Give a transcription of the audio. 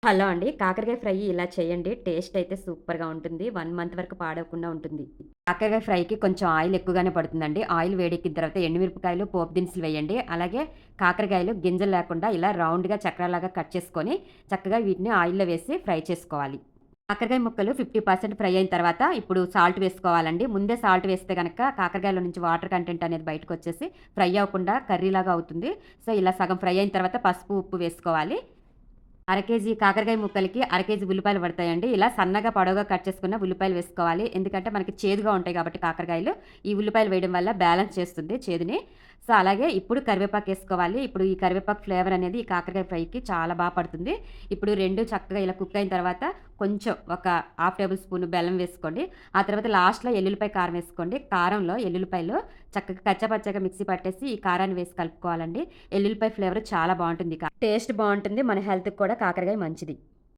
Hello అండి. కాకరకాయ fry ఇలా చేయండి. టేస్ట్ అయితే సూపర్‌గా ఉంటుంది. 1 మంత్ వరకు పాడవకుండా ఉంటుంది. కాకరకాయ ఫ్రైకి కొంచెం ఆయిల్ ఎక్కువగానే పడుతుందండి. ఆయిల్ వేడెక్కిన తర్వాత ఎండుమిరపకాయలు, పోపు దినుసులు వేయండి. అలాగే కాకరకాయలు గింజలు లేకుండా ఇలా రౌండ్‌గా చక్రాల్లాగా కట్ చేసుకొని, చక్కగా వీటిని ఆయిల్‌లో వేసి ఫ్రై చేసుకోవాలి. కాకరకాయ ముక్కలు 50% ఫ్రై అయిన తర్వాత ఇప్పుడు సాల్ట్ వేసుకోవాలండి. ముందే సాల్ట్ వేస్తే గనక కాకరకాయలో నుంచి వాటర్ కంటెంట్ అనేది బయటకొచ్చేసి ఫ్రై అవ్వకుండా కర్రీలాగా అవుతుంది. సో, ఇలా సగం ఫ్రై అయిన తర్వాత పసుపు, ఉప్పు వేసుకోవాలి. అర కేజీ కాకరకాయ ముక్కలకి అర కేజీ ఉల్లిపాయలు పడతాయండి. ఇలా సన్నగా పొడవుగా కట్ చేసుకున్న ఉల్లిపాయలు వేసుకోవాలి. ఎందుకంటే మనకి చేదుగా ఉంటాయి కాబట్టి కాకరకాయలు. ఈ ఉల్లిపాయలు వేయడం వల్ల బ్యాలెన్స్ చేస్తుంది చేదుని. సో, అలాగే ఇప్పుడు కరివేపాకేసుకోవాలి. ఇప్పుడు ఈ కరివేపాకు ఫ్లేవర్ అనేది ఈ కాకరకాయ ఫ్రైకి చాలా పడుతుంది. ఇప్పుడు 2 చక్కగా ఇలా కుక్ అయిన తర్వాత కొంచెం ఒక హాఫ్ టేబుల్ స్పూన్ బెల్లం వేసుకోండి. ఆ తర్వాత లాస్ట్‌లో ఎల్లుల్లిపాయ కారం వేసుకోండి. కారంలో ఎల్లుల్లిపాయలు చక్కగా కచ్చాపచ్చాగా మిక్సీ పట్టేసి ఈ కారాన్ని వేసి కలుపుకోవాలండి. ఎల్లుల్లిపాయ ఫ్లేవర్ చాలా బావుంటుంది. టేస్ట్ బావుంటుంది. మన హెల్త్‌కి కూడా కాకరకాయ మంచిది.